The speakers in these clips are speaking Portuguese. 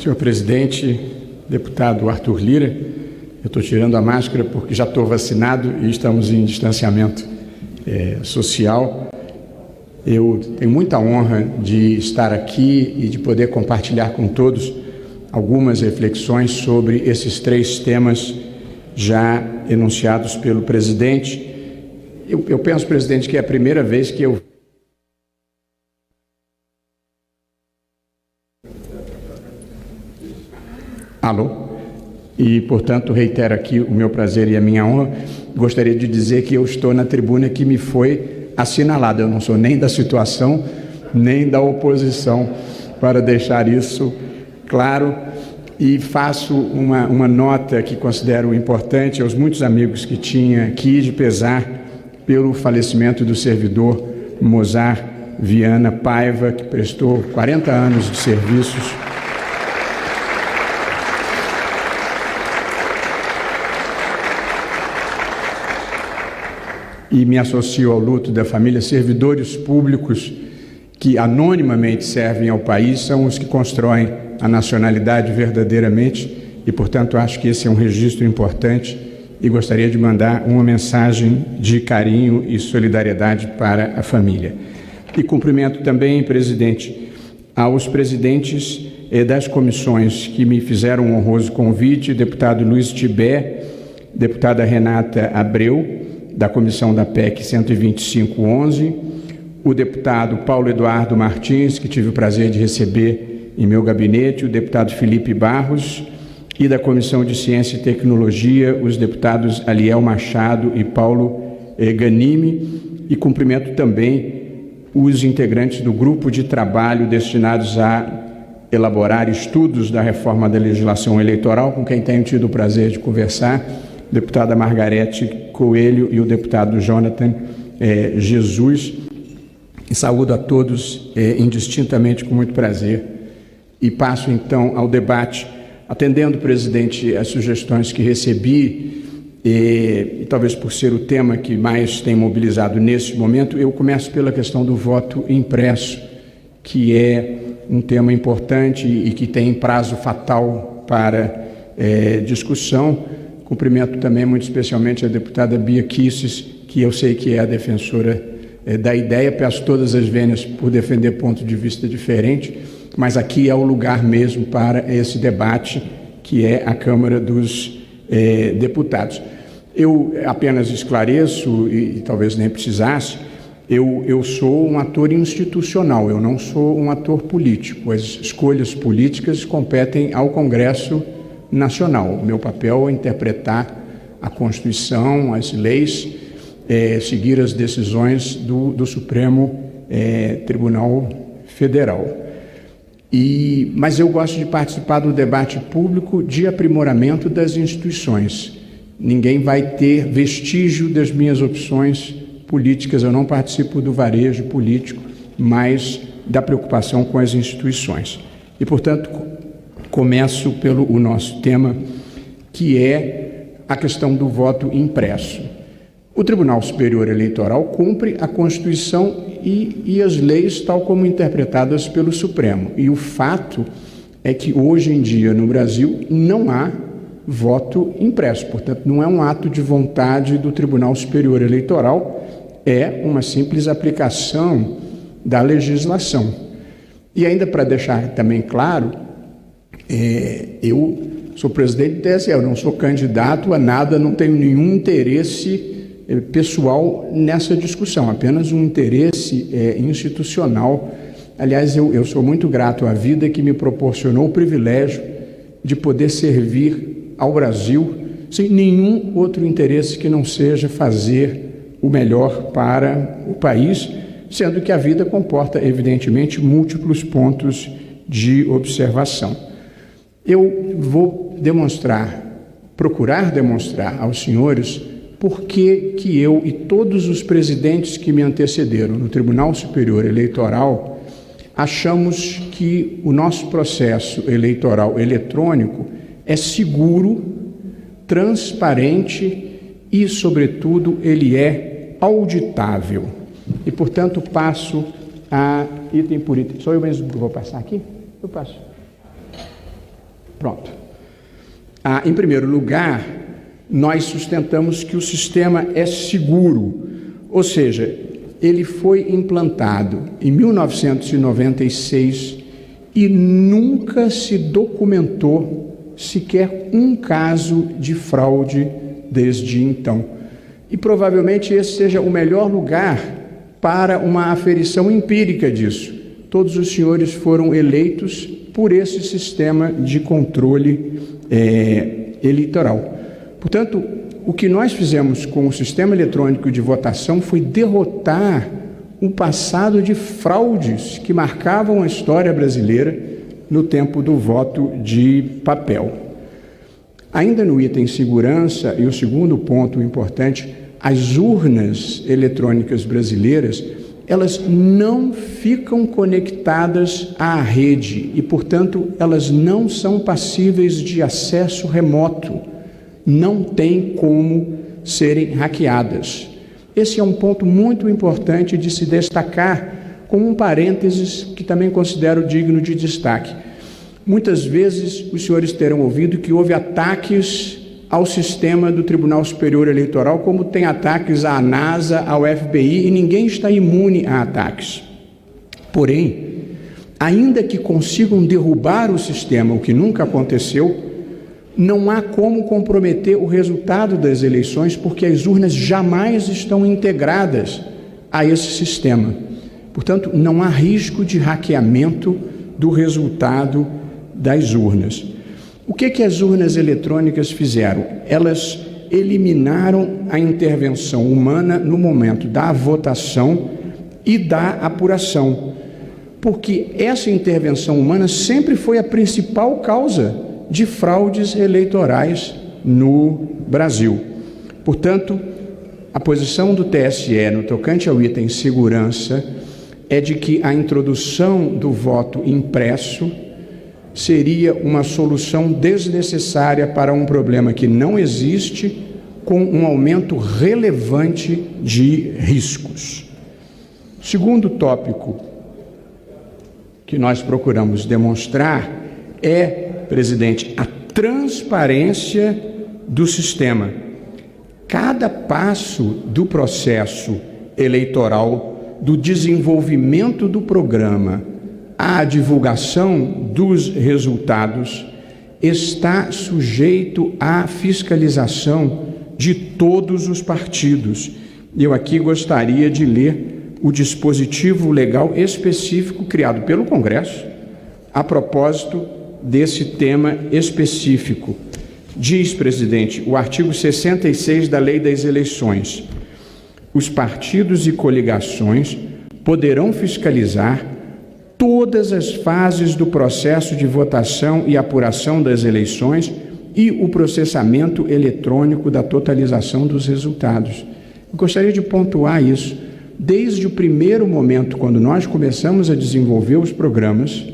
Senhor presidente, deputado Arthur Lira, eu estou tirando a máscara porque já estou vacinado e estamos em distanciamento social. Eu tenho muita honra de estar aqui e de poder compartilhar com todos algumas reflexões sobre esses três temas já enunciados pelo presidente. Eu penso, presidente, que é a primeira vez que eu... Alô? E, portanto, reitero aqui o meu prazer e a minha honra. Gostaria de dizer que eu estou na tribuna que me foi assinalada. Eu não sou nem da situação, nem da oposição, para deixar isso claro. E faço uma nota que considero importante aos muitos amigos que tinha aqui, de pesar pelo falecimento do servidor Mozar Viana Paiva, que prestou 40 anos de serviços e me associo ao luto da família. Servidores públicos que anonimamente servem ao país são os que constroem a nacionalidade verdadeiramente e, portanto, acho que esse é um registro importante e gostaria de mandar uma mensagem de carinho e solidariedade para a família. E cumprimento também, presidente, aos presidentes das comissões que me fizeram um honroso convite, deputado Luiz Tibé, deputada Renata Abreu, da comissão da PEC 12511, o deputado Paulo Eduardo Martins, que tive o prazer de receber em meu gabinete, o deputado Felipe Barros, e da Comissão de Ciência e Tecnologia, os deputados Aliel Machado e Paulo Ganimi, e cumprimento também os integrantes do grupo de trabalho destinados a elaborar estudos da reforma da legislação eleitoral, com quem tenho tido o prazer de conversar, deputada Margarete Coelho e o deputado Jonathan Jesus. E saúdo a todos indistintamente com muito prazer. E passo então ao debate, atendendo, presidente, as sugestões que recebi, e talvez por ser o tema que mais tem mobilizado nesse momento, eu começo pela questão do voto impresso, que é um tema importante e que tem prazo fatal para discussão. Cumprimento também muito especialmente a deputada Bia Kicis, que eu sei que é a defensora da ideia. Peço todas as vênias por defender ponto de vista diferente, mas aqui é o lugar mesmo para esse debate, que é a Câmara dos Deputados. Eu apenas esclareço, e talvez nem precisasse, eu sou um ator institucional, eu não sou um ator político. As escolhas políticas competem ao Congresso Nacional. O meu papel é interpretar a Constituição, as leis, seguir as decisões do Supremo Tribunal Federal. Mas eu gosto de participar do debate público de aprimoramento das instituições. Ninguém vai ter vestígio das minhas opções políticas. Eu não participo do varejo político, mas da preocupação com as instituições. E, portanto, começo pelo o nosso tema, que é a questão do voto impresso. O Tribunal Superior Eleitoral cumpre a Constituição e as leis tal como interpretadas pelo Supremo. E o fato é que hoje em dia no Brasil não há voto impresso. Portanto, não é um ato de vontade do Tribunal Superior Eleitoral, é uma simples aplicação da legislação. E ainda para deixar também claro, eu sou presidente do TSE, eu não sou candidato a nada, não tenho nenhum interesse pessoal nessa discussão, apenas um interesse institucional. Aliás, eu sou muito grato à vida que me proporcionou o privilégio de poder servir ao Brasil sem nenhum outro interesse que não seja fazer o melhor para o país, sendo que a vida comporta, evidentemente, múltiplos pontos de observação. Eu vou procurar demonstrar aos senhores por que eu e todos os presidentes que me antecederam no Tribunal Superior Eleitoral achamos que o nosso processo eleitoral eletrônico é seguro, transparente e, sobretudo, ele é auditável. E, portanto, passo a item por item. Sou eu mesmo que vou passar aqui? Eu passo. Pronto. Em primeiro lugar, nós sustentamos que o sistema é seguro, ou seja, ele foi implantado em 1996 e nunca se documentou sequer um caso de fraude desde então. E provavelmente esse seja o melhor lugar para uma aferição empírica disso. Todos os senhores foram eleitos por esse sistema de controle eleitoral. Portanto, o que nós fizemos com o sistema eletrônico de votação foi derrotar o passado de fraudes que marcavam a história brasileira no tempo do voto de papel. Ainda no item segurança, e o segundo ponto importante, as urnas eletrônicas brasileiras, elas não ficam conectadas à rede e, portanto, elas não são passíveis de acesso remoto. Não tem como serem hackeadas. Esse é um ponto muito importante de se destacar, com um parênteses que também considero digno de destaque. Muitas vezes os senhores terão ouvido que houve ataques ao sistema do Tribunal Superior Eleitoral, como tem ataques à NASA, ao FBI, e ninguém está imune a ataques. Porém, ainda que consigam derrubar o sistema, o que nunca aconteceu, não há como comprometer o resultado das eleições, porque as urnas jamais estão integradas a esse sistema. Portanto, não há risco de hackeamento do resultado das urnas. O que as urnas eletrônicas fizeram? Elas eliminaram a intervenção humana no momento da votação e da apuração, porque essa intervenção humana sempre foi a principal causa de fraudes eleitorais no Brasil. Portanto, a posição do TSE no tocante ao item segurança é de que a introdução do voto impresso seria uma solução desnecessária para um problema que não existe, com um aumento relevante de riscos. Segundo tópico que nós procuramos demonstrar é, presidente, a transparência do sistema. Cada passo do processo eleitoral, do desenvolvimento do programa, à divulgação dos resultados, está sujeito à fiscalização de todos os partidos. Eu aqui gostaria de ler o dispositivo legal específico criado pelo Congresso a propósito desse tema específico. Diz, presidente, o artigo 66 da Lei das Eleições: os partidos e coligações poderão fiscalizar todas as fases do processo de votação e apuração das eleições e o processamento eletrônico da totalização dos resultados. Eu gostaria de pontuar isso. Desde o primeiro momento, quando nós começamos a desenvolver os programas,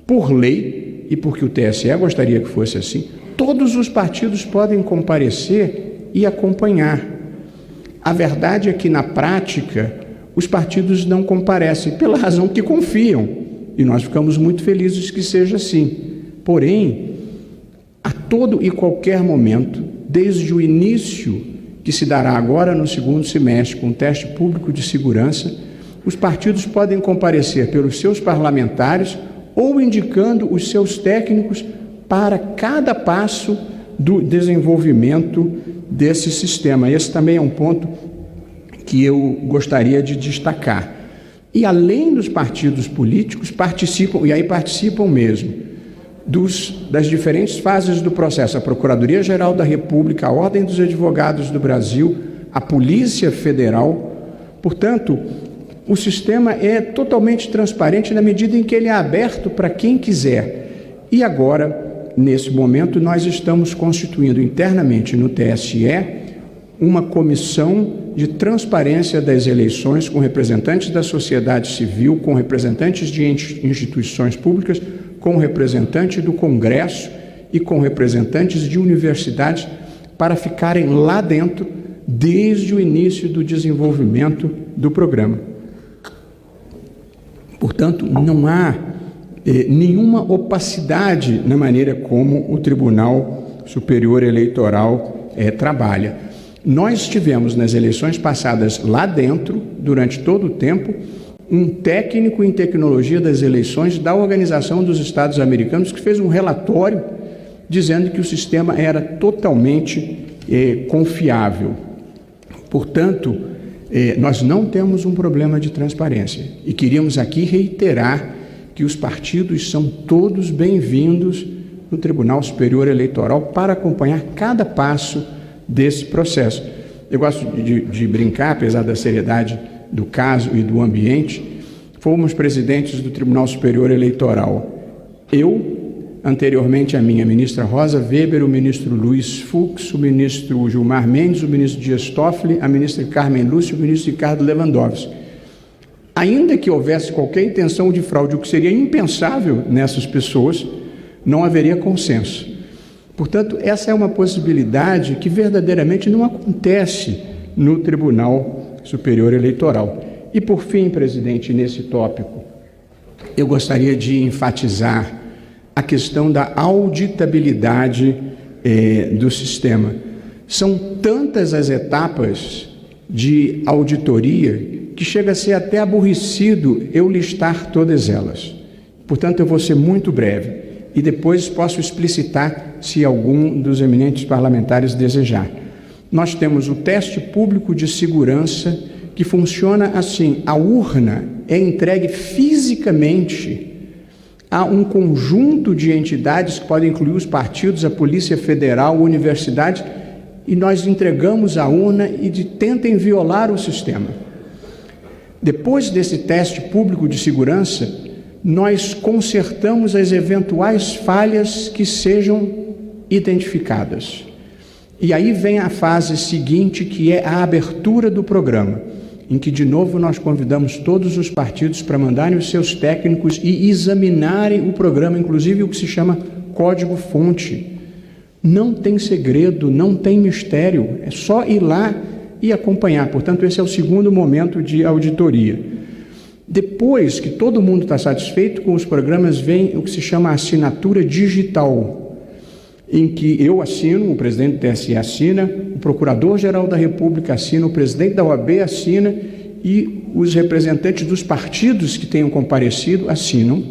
por lei, e porque o TSE gostaria que fosse assim, todos os partidos podem comparecer e acompanhar. A verdade é que, na prática, os partidos não comparecem, pela razão que confiam, e nós ficamos muito felizes que seja assim. Porém, a todo e qualquer momento, desde o início, que se dará agora no segundo semestre, com o teste público de segurança, os partidos podem comparecer pelos seus parlamentares ou indicando os seus técnicos para cada passo do desenvolvimento desse sistema. Esse também é um ponto que eu gostaria de destacar. E além dos partidos políticos, participam mesmo, das diferentes fases do processo, a Procuradoria-Geral da República, a Ordem dos Advogados do Brasil, a Polícia Federal. Portanto, o sistema é totalmente transparente na medida em que ele é aberto para quem quiser. E agora, nesse momento, nós estamos constituindo internamente no TSE uma comissão de transparência das eleições com representantes da sociedade civil, com representantes de instituições públicas, com representantes do Congresso e com representantes de universidades, para ficarem lá dentro desde o início do desenvolvimento do programa. Portanto, não há nenhuma opacidade na maneira como o Tribunal Superior Eleitoral trabalha. Nós tivemos nas eleições passadas lá dentro, durante todo o tempo, um técnico em tecnologia das eleições da Organização dos Estados Americanos que fez um relatório dizendo que o sistema era totalmente confiável. Portanto, nós não temos um problema de transparência e queríamos aqui reiterar que os partidos são todos bem-vindos no Tribunal Superior Eleitoral para acompanhar cada passo desse processo. Eu gosto de brincar, apesar da seriedade do caso e do ambiente. Fomos presidentes do Tribunal Superior Eleitoral. Eu, anteriormente a mim, a ministra Rosa Weber, o ministro Luiz Fux, o ministro Gilmar Mendes, o ministro Dias Toffoli, a ministra Carmen Lúcia e o ministro Ricardo Lewandowski. Ainda que houvesse qualquer intenção de fraude, o que seria impensável nessas pessoas, não haveria consenso. Portanto, essa é uma possibilidade que verdadeiramente não acontece no Tribunal Superior Eleitoral. E, por fim, presidente, nesse tópico, eu gostaria de enfatizar a questão da auditabilidade do sistema. São tantas as etapas de auditoria que chega a ser até aborrecido eu listar todas elas. Portanto, eu vou ser muito breve e depois posso explicitar se algum dos eminentes parlamentares desejar. Nós temos o teste público de segurança que funciona assim: a urna é entregue fisicamente a um conjunto de entidades que podem incluir os partidos, a Polícia Federal, a universidade, e nós entregamos a urna e tentem violar o sistema. Depois desse teste público de segurança, nós consertamos as eventuais falhas que sejam identificadas. E aí vem a fase seguinte, que é a abertura do programa, em que, de novo, nós convidamos todos os partidos para mandarem os seus técnicos e examinarem o programa, inclusive o que se chama código-fonte. Não tem segredo, não tem mistério, é só ir lá e acompanhar. Portanto, esse é o segundo momento de auditoria. Depois que todo mundo está satisfeito com os programas, vem o que se chama assinatura digital, em que eu assino, o presidente do TSE assina, o Procurador-Geral da República assina, o presidente da OAB assina e os representantes dos partidos que tenham comparecido assinam.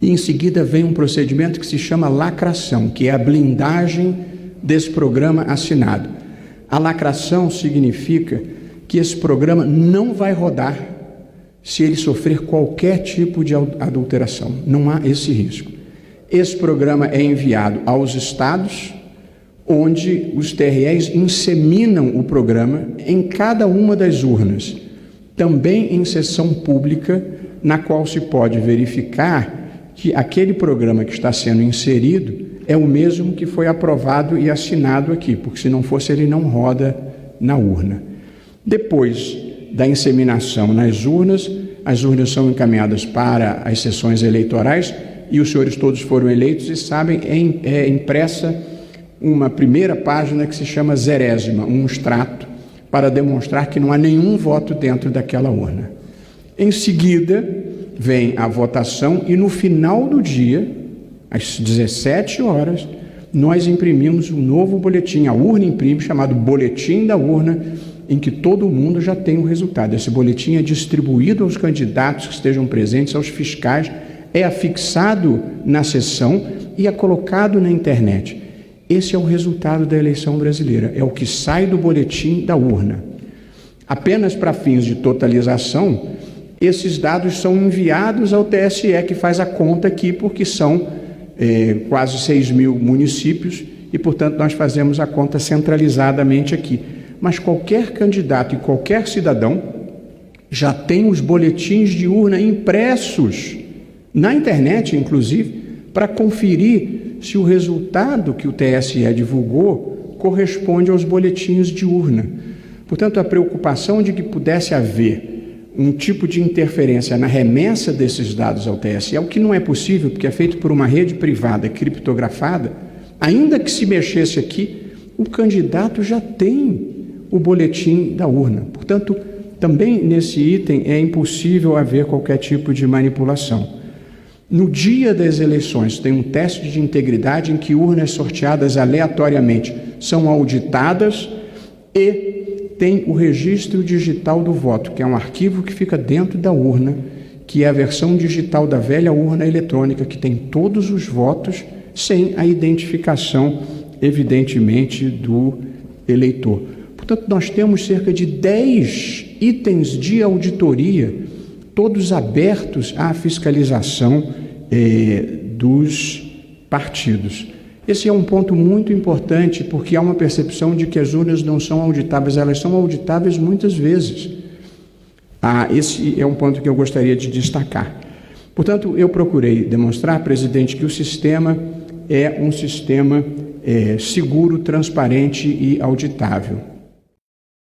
E em seguida vem um procedimento que se chama lacração, que é a blindagem desse programa assinado. A lacração significa que esse programa não vai rodar se ele sofrer qualquer tipo de adulteração. Não há esse risco. Esse programa é enviado aos estados, onde os TREs inseminam o programa em cada uma das urnas, também em sessão pública, na qual se pode verificar que aquele programa que está sendo inserido é o mesmo que foi aprovado e assinado aqui, porque se não fosse ele não roda na urna. Depois da inseminação nas urnas, as urnas são encaminhadas para as sessões eleitorais e os senhores todos foram eleitos e sabem, é impressa uma primeira página que se chama zerésima, um extrato, para demonstrar que não há nenhum voto dentro daquela urna. Em seguida, vem a votação e no final do dia, às 17 horas, nós imprimimos um novo boletim, a urna imprime, chamado Boletim da Urna, em que todo mundo já tem o resultado. Esse boletim é distribuído aos candidatos que estejam presentes, aos fiscais, é afixado na sessão e é colocado na internet. Esse é o resultado da eleição brasileira, é o que sai do boletim da urna. Apenas para fins de totalização, esses dados são enviados ao TSE, que faz a conta aqui, porque são quase 6 mil municípios e, portanto, nós fazemos a conta centralizadamente aqui. Mas qualquer candidato e qualquer cidadão já tem os boletins de urna impressos na internet, inclusive, para conferir se o resultado que o TSE divulgou corresponde aos boletins de urna. Portanto, a preocupação de que pudesse haver um tipo de interferência na remessa desses dados ao TSE, o que não é possível, porque é feito por uma rede privada criptografada, ainda que se mexesse aqui, o candidato já tem o boletim da urna. Portanto, também nesse item é impossível haver qualquer tipo de manipulação. No dia das eleições, tem um teste de integridade em que urnas sorteadas aleatoriamente são auditadas e tem o registro digital do voto, que é um arquivo que fica dentro da urna, que é a versão digital da velha urna eletrônica, que tem todos os votos sem a identificação, evidentemente, do eleitor. Portanto, nós temos cerca de 10 itens de auditoria, todos abertos à fiscalização dos partidos. Esse é um ponto muito importante, porque há uma percepção de que as urnas não são auditáveis, elas são auditáveis muitas vezes. Esse é um ponto que eu gostaria de destacar. Portanto, eu procurei demonstrar, presidente, que o sistema é um sistema seguro, transparente e auditável.